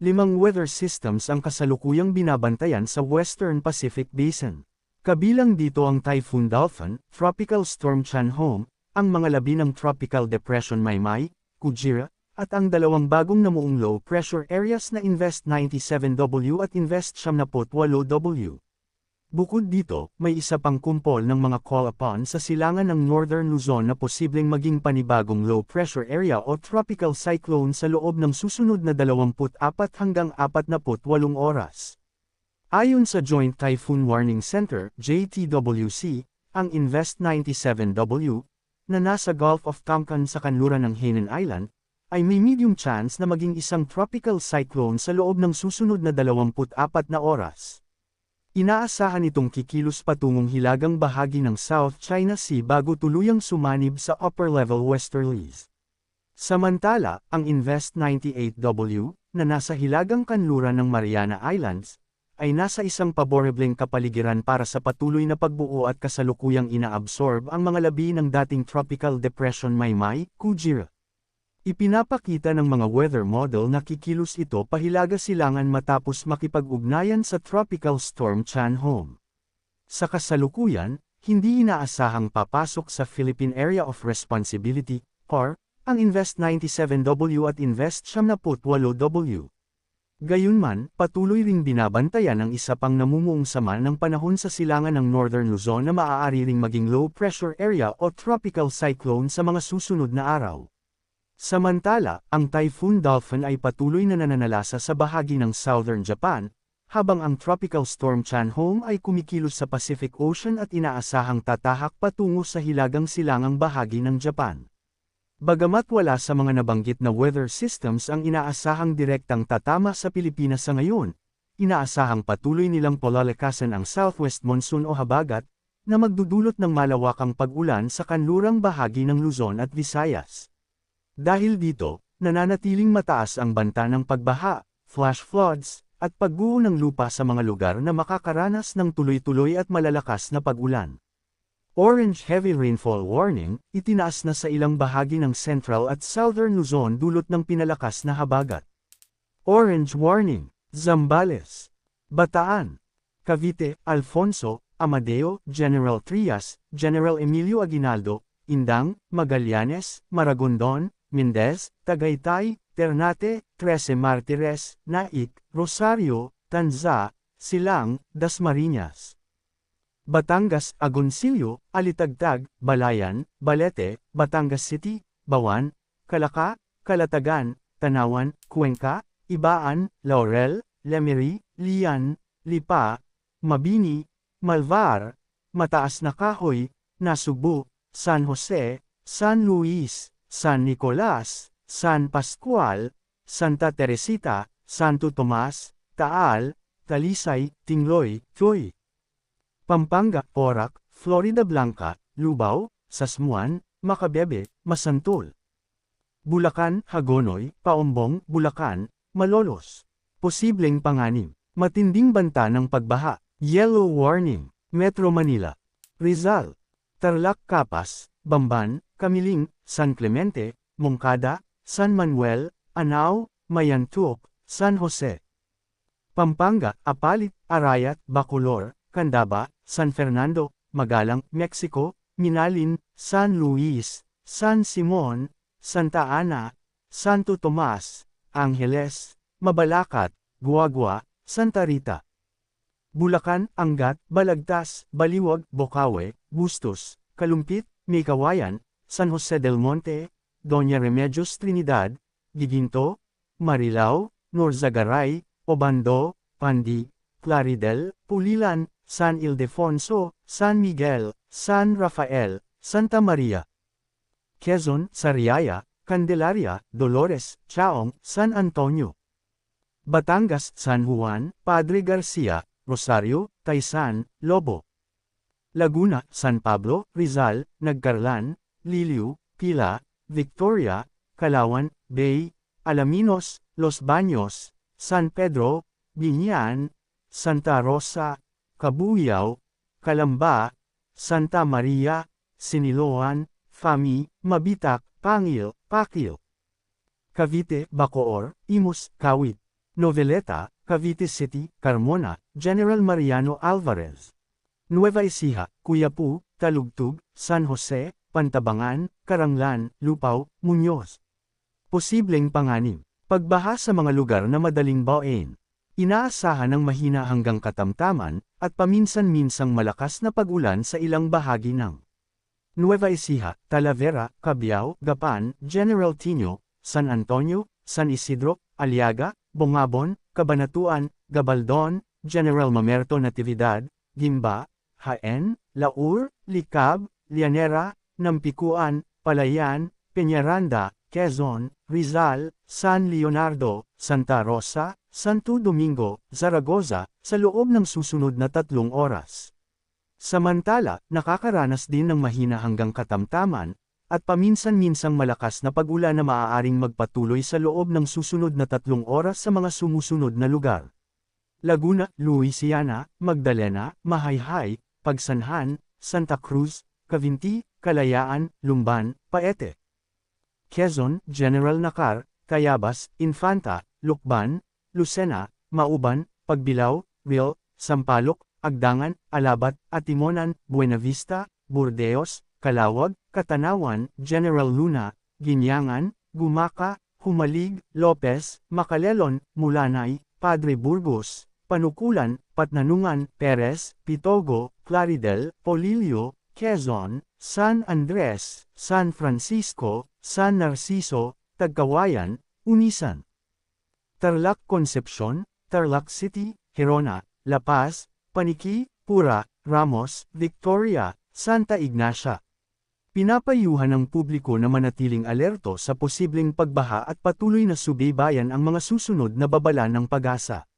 5 weather systems ang kasalukuyang binabantayan sa Western Pacific Basin. Kabilang dito ang Typhoon Dolphin, Tropical Storm Chanhong, ang mga labi ng Tropical Depression Maymay, Kujira, at ang dalawang bagong namuong low pressure areas na Invest 97W at Invest 78W. Bukod dito, may isa pang kumpol ng mga call-upon sa silangan ng Northern Luzon na posibleng maging panibagong low pressure area o tropical cyclone sa loob ng susunod na 24 hanggang 48 oras. Ayon sa Joint Typhoon Warning Center, JTWC, ang Invest 97W, na nasa Gulf of Tonkin sa kanluran ng Hainan Island, ay may medium chance na maging isang tropical cyclone sa loob ng susunod na 24 na oras. Inaasahan itong kikilos patungong hilagang bahagi ng South China Sea bago tuluyang sumanib sa upper-level westerlies. Samantala, ang Invest 98W, na nasa hilagang kanluran ng Mariana Islands, ay nasa isang paborebleng kapaligiran para sa patuloy na pagbuo at kasalukuyang inaabsorb ang mga labi ng dating Tropical Depression Maymay, Kujira. Ipinapakita ng mga weather model na kikilos ito pahilaga silangan matapos makipag-ugnayan sa Tropical Storm Chanhong. Sa kasalukuyan, hindi inaasahang papasok sa Philippine Area of Responsibility, PAR, ang Invest 97W at Invest 78W. Gayunman, patuloy ring binabantayan ang isa pang namumuong sama ng panahon sa silangan ng Northern Luzon na maaari ring maging low pressure area o tropical cyclone sa mga susunod na araw. Samantala, ang Typhoon Dolphin ay patuloy na nananalasa sa bahagi ng southern Japan, habang ang Tropical Storm Chanhong ay kumikilos sa Pacific Ocean at inaasahang tatahak patungo sa hilagang silangang bahagi ng Japan. Bagamat wala sa mga nabanggit na weather systems ang inaasahang direktang tatama sa Pilipinas sa ngayon, inaasahang patuloy nilang palalakasan ang southwest monsoon o habagat, na magdudulot ng malawakang pag-ulan sa kanlurang bahagi ng Luzon at Visayas. Dahil dito, nananatiling mataas ang banta ng pagbaha, flash floods, at pagguho ng lupa sa mga lugar na makakaranas ng tuloy-tuloy at malalakas na pag-ulan. Orange Heavy Rainfall Warning, itinaas na sa ilang bahagi ng Central at Southern Luzon dulot ng pinalakas na habagat. Orange Warning, Zambales, Bataan, Cavite, Alfonso, Amadeo, General Trias, General Emilio Aguinaldo, Indang, Magallanes, Maragondon, Mendez, Tagaytay, Ternate, Trece Martires, Naik, Rosario, Tanza, Silang, Dasmariñas. Batangas, Agoncillo, Alitagtag, Balayan, Balete, Batangas City, Bawan, Calaca, Calatagan, Tanawan, Cuenca, Ibaan, Laurel, Lemery, Lian, Lipa, Mabini, Malvar, Mataas na Kahoy, Nasugbu, San Jose, San Luis, San Nicolas, San Pascual, Santa Teresita, Santo Tomas, Taal, Talisay, Tingloy, Tuy. Pampanga, Porac, Florida Blanca, Lubao, Sasmuan, Macabebe, Masantol. Bulacan, Hagonoy, Paombong, Bulacan, Malolos. Posibleng panganib. Matinding banta ng pagbaha. Yellow warning. Metro Manila, Rizal, Tarlac, Capas, Bamban, Camiling, San Clemente, Moncada, San Manuel, Anao, Mayantuc, San Jose. Pampanga, Apalit, Arayat, Bacolor, Candaba, San Fernando, Magalang, Mexico, Minalin, San Luis, San Simon, Santa Ana, Santo Tomas, Angeles, Mabalacat, Guagua, Santa Rita. Bulacan, Angat, Balagtas, Baliwag, Bocaue, Bustos, Kalumpit, Maykawayan, San Jose del Monte, Doña Remedios Trinidad, Giginto, Marilao, Norzagaray, Obando, Pandi, Claridel, Pulilan, San Ildefonso, San Miguel, San Rafael, Santa Maria. Quezon, Sariaya, Candelaria, Dolores, Chaong, San Antonio. Batangas, San Juan, Padre Garcia, Rosario, Taysan, Lobo. Laguna, San Pablo, Rizal, Nagcarlan, Liliu, Pila, Victoria, Calawan, Bay, Alaminos, Los Baños, San Pedro, Biñan, Santa Rosa, Cabuyao, Calamba, Santa Maria, Siniloan, Fami, Mabitak, Pangil, Pakil. Cavite, Bacoor, Imus, Kawit. Noveleta, Cavite City, Carmona, General Mariano Alvarez. Nueva Ecija, Cuyapu, Talugtug, San Jose, Pantabangan, Karanglan, Lupao, Muñoz. Posibleng panganib. Pagbaha sa mga lugar na madaling baoin. Inaasahan ng mahina hanggang katamtaman, at paminsan-minsang malakas na pag-ulan sa ilang bahagi ng Nueva Ecija, Talavera, Cabiao, Gapan, General Tino, San Antonio, San Isidro, Aliaga, Bongabon, Cabanatuan, Gabaldon, General Mamerto Natividad, Gimba, Jaén, Laur, Licab, Llanera, Nampikuan, Palayan, Peñaranda, Quezon, Rizal, San Leonardo, Santa Rosa, Santo Domingo, Zaragoza, sa loob ng susunod na 3 oras. Samantala, nakakaranas din ng mahina hanggang katamtaman, at paminsan-minsang malakas na pag-ulan na maaaring magpatuloy sa loob ng susunod na 3 oras sa mga sumusunod na lugar. Laguna, Louisiana, Magdalena, Mahayhay, Pagsanhan, Santa Cruz, Cavinti, Kalayaan, Lumban, Paete. Quezon, General Nakar, Tayabas, Infanta, Lukban, Lucena, Mauban, Pagbilao, Real, Sampaloc, Agdangan, Alabat, Atimonan, Buenavista, Burdeos, Calawag, Katanawan, General Luna, Ginyangan, Gumaca, Humalig, Lopez, Macalelon, Mulanay, Padre Burgos, Panukulan, Patnanungan, Perez, Pitogo, Claridel, Polillo, Quezon, San Andres, San Francisco, San Narciso, Tagkawayan, Unisan. Tarlac Concepcion, Tarlac City, Gerona, La Paz, Paniqui, Pura, Ramos, Victoria, Santa Ignacia. Pinapayuhan ng publiko na manatiling alerto sa posibleng pagbaha at patuloy na subaybayan ang mga susunod na babala ng Pag-asa.